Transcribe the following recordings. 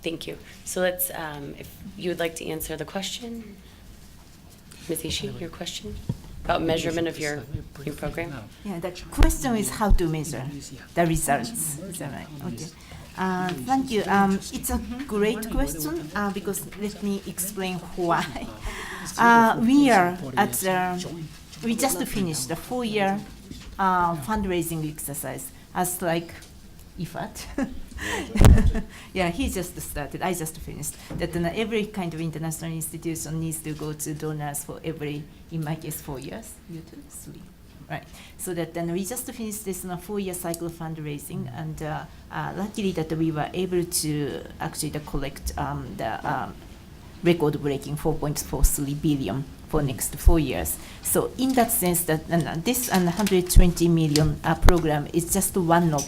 Thank you. So let's, if you would like to answer the question, Ms. Ishii, your question about measurement of your program? Yeah, the question is how to measure the results. Is that right? Okay. Thank you. It's a great question because let me explain why. We just finished the 4-year fundraising exercise as like IFPRI. Yeah, he just started. I just finished. That every kind of international institution needs to go to donors for every, in my case, 4 years. You too? 3. Right. So that then we just finished this 4-year cycle of fundraising, and luckily that we were able to actually collect the record-breaking 4.43 billion for next 4 years. So in that sense, that this 120 million program is just one of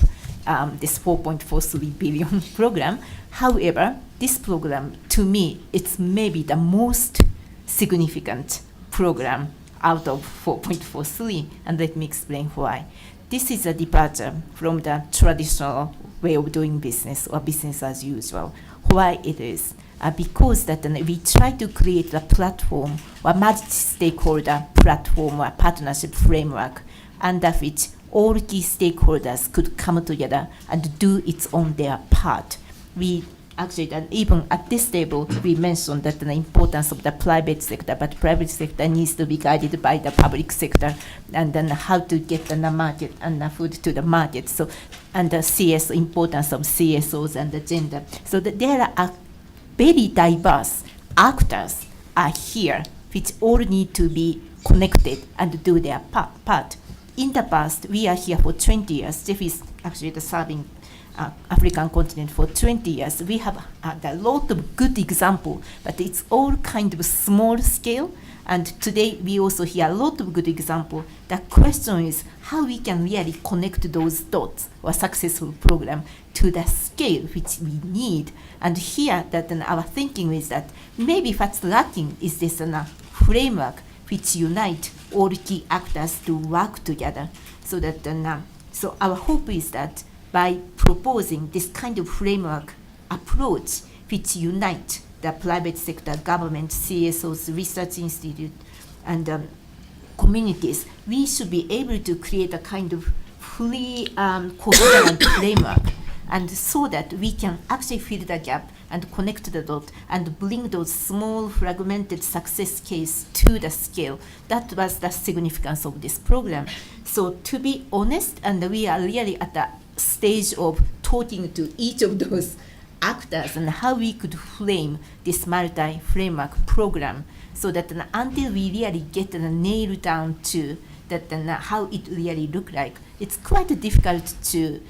this 4.43 billion program. However, this program, to me, it's maybe the most significant program out of 4.43, and let me explain why. This is a departure from the traditional way of doing business or business as usual. Why it is? Because that we try to create a platform or multi-stakeholder platform or partnership framework under which all key stakeholders could come together and do their part. We actually, and even at this table, we mentioned that the importance of the private sector, but private sector needs to be guided by the public sector, and then how to get the market and the food to the market. So, and the importance of CSOs and the gender. So that there are very diverse actors are here, which all need to be connected and do their part. In the past, we are here for 20 years. Jeff is actually serving African continent for 20 years. We have a lot of good example, but it's all kind of small scale. And today we also hear a lot of good example. The question is how we can really connect those dots or successful program to the scale which we need. And here that our thinking is that maybe what's lacking is this framework which unite all key actors to work together. So that so our hope is that by proposing this kind of framework approach which unite the private sector, government, CSOs, research institute, and communities, we should be able to create a kind of fully coherent framework, and so that we can actually fill the gap and connect the dot and bring those small fragmented success case to the scale. That was the significance of this program. So to be honest, and we are really at the stage of talking to each of those actors and how we could frame this multi-framework program, so that until we really get nail down to that how it really look like, it's quite difficult to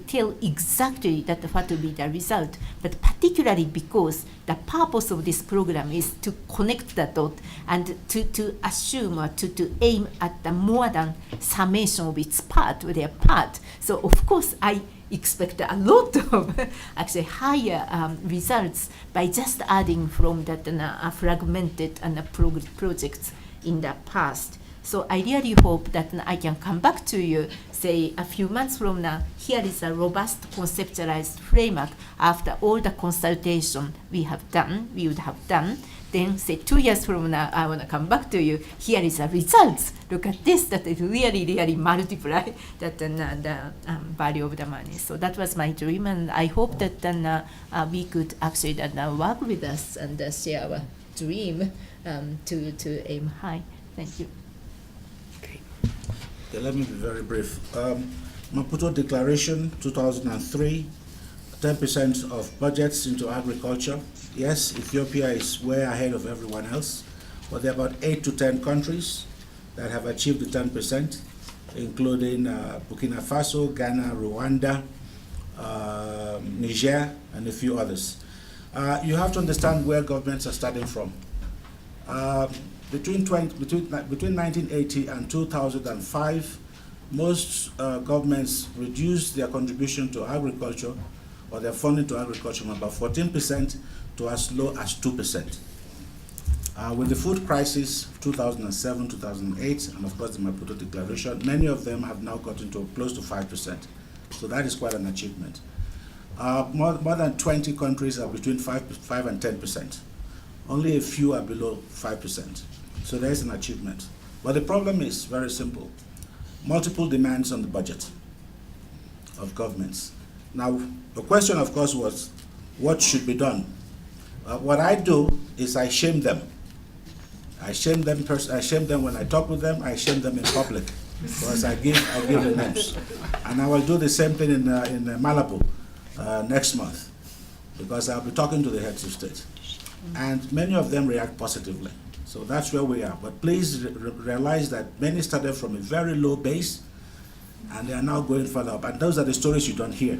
tell exactly that what will be the result, but particularly because the purpose of this program is to connect the dot and to assume or to aim at the more than summation of its part or their part. So of course I expect a lot of actually higher results by just adding from that fragmented projects in the past. So I really hope that I can come back to you, say a few months from now, here is a robust conceptualized framework after all the consultation we would have done. Then say 2 years from now, I want to come back to you, here is the results. Look at this, that it really multiply that the value of the money. So that was my dream, and I hope that then we could actually work with us and share our dream to aim high. Thank you. Okay, let me be very brief. Maputo Declaration 2003, 10% of budgets into agriculture. Yes, Ethiopia is way ahead of everyone else, but there are about 8 to 10 countries that have achieved the 10%, including Burkina Faso, Ghana, Rwanda, Niger, and a few others. You have to understand where governments are starting from. Between 1980 and 2005, most governments reduced their contribution to agriculture or their funding to agriculture from about 14% to as low as 2%. With the food crisis of 2007, 2008, and of course the Maputo Declaration, many of them have now gotten to close to 5%. So that is quite an achievement. More than 20 countries are between 5 and 10%. Only a few are below 5%. So there is an achievement. But the problem is very simple. Multiple demands on the budget of governments. Now, the question, of course, was what should be done? What I do is I shame them. I shame them when I talk with them. I shame them in public because I give the names. And I will do the same thing in Malabo next month because I'll be talking to the heads of state. And many of them react positively. So that's where we are. But please realize that many started from a very low base and they are now going further up. And those are the stories you don't hear.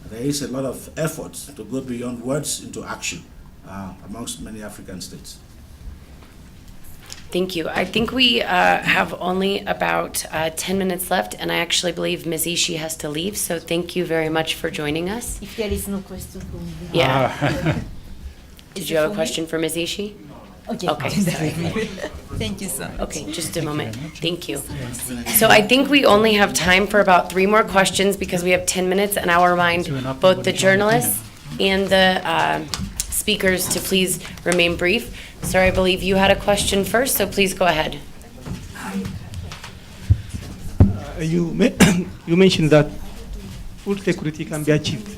There is a lot of effort to go beyond words into action amongst many African states. Thank you. I think we have only about 10 minutes left, and I actually believe Ms. Ishii has to leave, so thank you very much for joining us. If there is no question for me. Yeah. Did Is you it have a for me? question for Ms. Ishii? Okay. Okay, sorry. Thank you so much. Okay, just a moment. Thank you. So I think we only have time for about 3 more questions because we have 10 minutes, and I'll remind both the journalists and the speakers to please remain brief. Sir, I believe you had a question first, so please go ahead. You mentioned that food security can be achieved.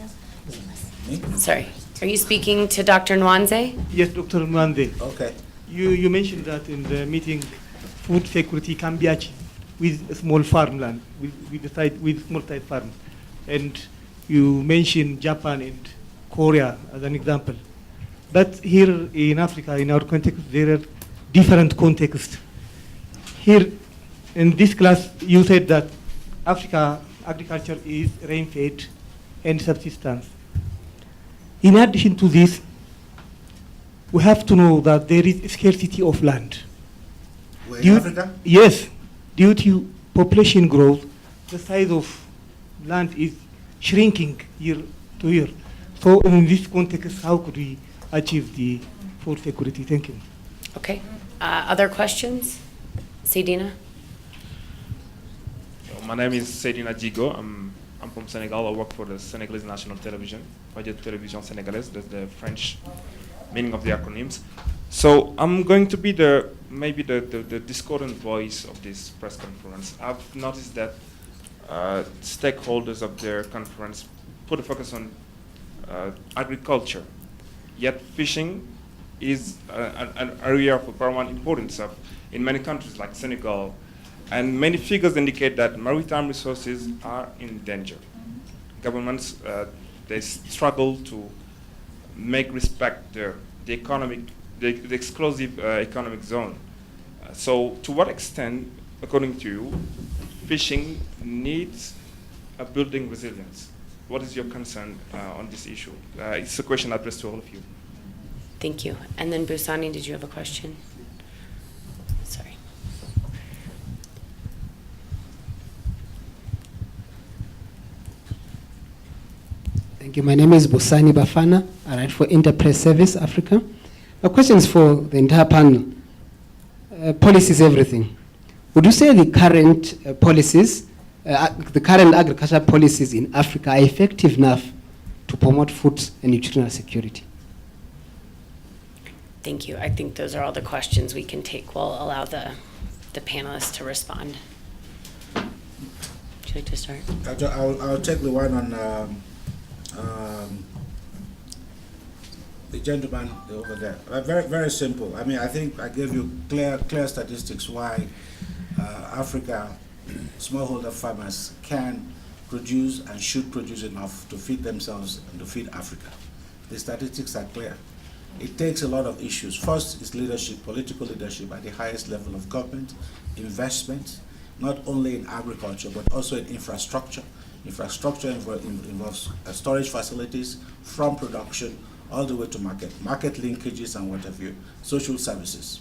Sorry. Are you speaking to Dr. Nwanze? Yes, Dr. Mwande. Okay. You mentioned that in the meeting, food security can be achieved with a small farmland, with small size farms. And you mentioned Japan and Korea as an example. But here in Africa, in our context, there are different contexts. Here in this class, you said that Africa agriculture is rain-fed and subsistence. In addition to this, we have to know that there is scarcity of land. We're in Africa? Yes. Due to population growth, the size of land is shrinking year to year. So in this context, how could we achieve the food security? Thank you. Okay. Other questions? Seydina? My name is Seydina Djigo. I'm from Senegal. I work for the Senegalese National Television, Radio Télévision Sénégalaise. That's the French meaning of the acronyms. So I'm going to be maybe the discordant voice of this press conference. I've noticed that stakeholders of their conference put a focus on agriculture, yet fishing is an area of paramount importance in many countries like Senegal. And many figures indicate that maritime resources are in danger. Governments, they struggle to make respect the exclusive economic zone. So to what extent, according to you, fishing needs a building resilience? What is your concern on this issue? It's a question addressed to all of you. Thank you. And then Busani, did you have a question? Sorry. Thank you. My name is Busani Bafana. I write for Interpress Service Africa. My question is for the entire panel. Policy is everything. Would you say the current policies, the current agricultural policies in Africa are effective enough to promote food and nutritional security? Thank you. I think those are all the questions we can take. We'll allow the panelists to respond. Would you like to start? I'll take the one on the gentleman over there. Very, very simple. I mean, I think I gave you clear statistics why Africa smallholder farmers can produce and should produce enough to feed themselves and to feed Africa. The statistics are clear. It takes a lot of issues. First is leadership, political leadership at the highest level of government, investment, not only in agriculture, but also in infrastructure. Infrastructure involves storage facilities from production all the way to market linkages and what have you, social services,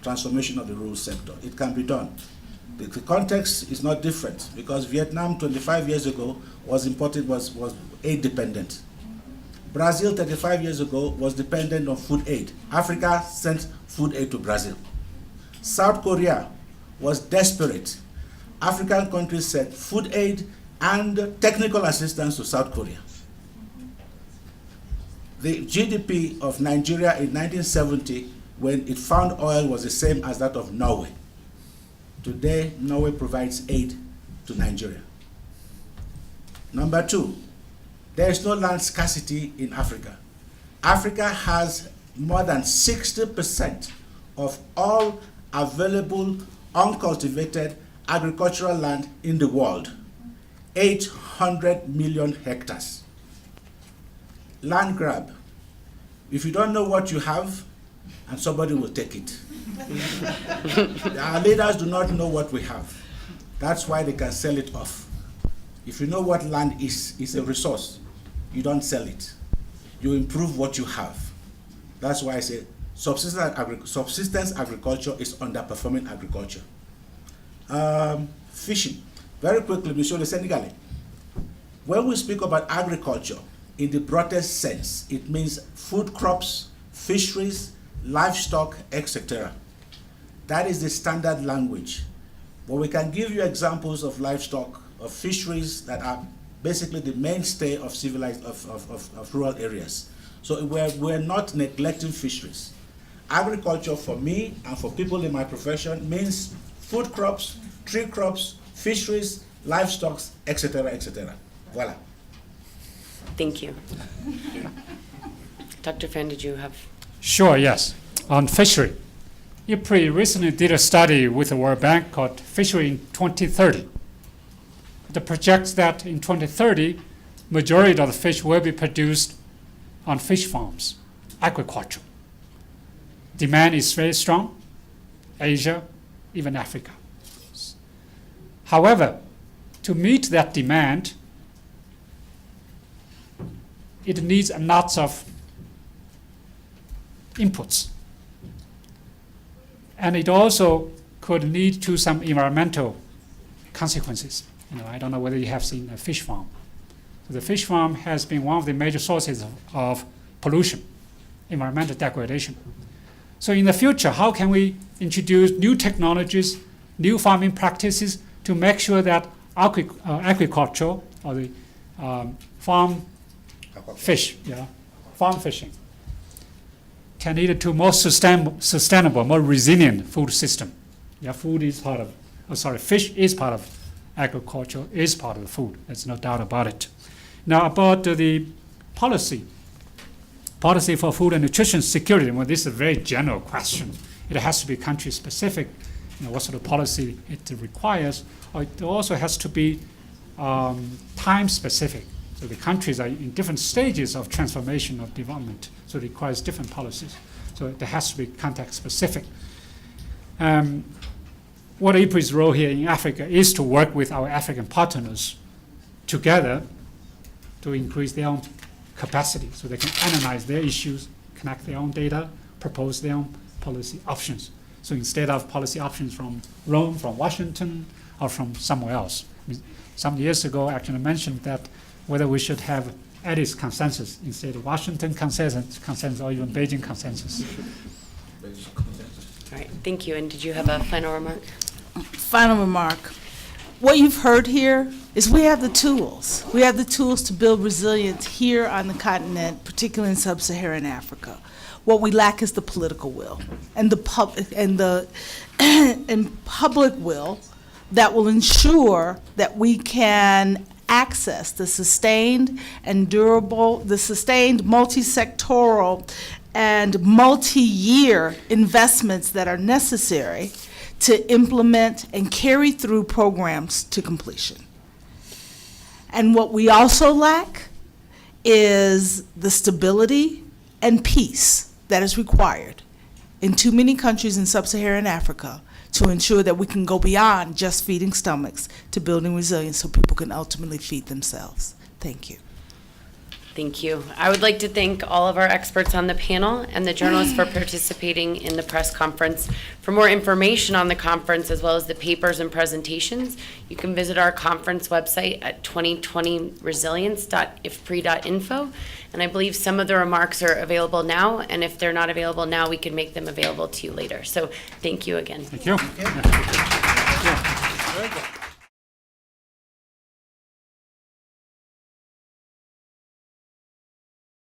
transformation of the rural sector. It can be done. The context is not different because Vietnam 25 years ago was aid dependent. Brazil 35 years ago was dependent on food aid. Africa sent food aid to Brazil. South Korea was desperate. African countries sent food aid and technical assistance to South Korea. The GDP of Nigeria in 1970, when it found oil, was the same as that of Norway. Today, Norway provides aid to Nigeria. Number two, there is no land scarcity in Africa. Africa has more than 60% of all available uncultivated agricultural land in the world, 800 million hectares. Land grab. If you don't know what you have, and somebody will take it. Our leaders do not know what we have. That's why they can sell it off. If you know what land is, it's a resource. You don't sell it. You improve what you have. That's why I say subsistence agriculture is underperforming agriculture. Fishing. Very quickly, Monsieur le Sénégalais. When we speak about agriculture, in the broadest sense, it means food crops, fisheries, livestock, etc. That is the standard language. But we can give you examples of livestock, of fisheries that are basically the mainstay of civilized, of rural areas. So we're not neglecting fisheries. Agriculture for me and for people in my profession means food crops, tree crops, fisheries, livestock, etc., etc. Voila. Thank you. Dr. Fan, did you have? Sure, yes. On fishery, IFPRI recently did a study with the World Bank called Fishery in 2030. It projects that in 2030, majority of the fish will be produced on fish farms, aquaculture. Demand is very strong, Asia, even Africa. However, to meet that demand, it needs lots of inputs. And it also could lead to some environmental consequences. I don't know whether you have seen a fish farm. So the fish farm has been one of the major sources of pollution, environmental degradation. So in the future, how can we introduce new technologies, new farming practices to make sure that agriculture or the farm fishing can lead to more sustainable, more resilient food system. Fish is part of agriculture, is part of the food. There's no doubt about it. Now about the policy for food and nutrition security. Well, this is a very general question. It has to be country specific, what sort of policy it requires. Or it also has to be time specific. So the countries are in different stages of transformation of development, so it requires different policies. So there has to be context specific. What IFPRI's role here in Africa is to work with our African partners together to increase their own capacity so they can analyze their issues, connect their own data, propose their own policy options. So instead of policy options from Rome, from Washington, or from somewhere else. Some years ago, I actually mentioned that whether we should have Addis consensus instead of Washington consensus or even Beijing consensus. All right, thank you. And did you have a final remark? Final remark. What you've heard here is we have the tools. We have the tools to build resilience here on the continent, particularly in sub-Saharan Africa. What we lack is the political will and the public will that will ensure that we can access the sustained and durable, the sustained multi-sectoral and multi-year investments that are necessary to implement and carry through programs to completion. And what we also lack is the stability and peace that is required in too many countries in sub-Saharan Africa to ensure that we can go beyond just feeding stomachs to building resilience so people can ultimately feed themselves. Thank you. Thank you. I would like to thank all of our experts on the panel and the journalists for participating in the press conference. For more information on the conference as well as the papers and presentations, you can visit our conference website at 2020resilience.ifpri.info. And I believe some of the remarks are available now, and if they're not available now, we can make them available to you later. So thank you again. Thank you. Very good.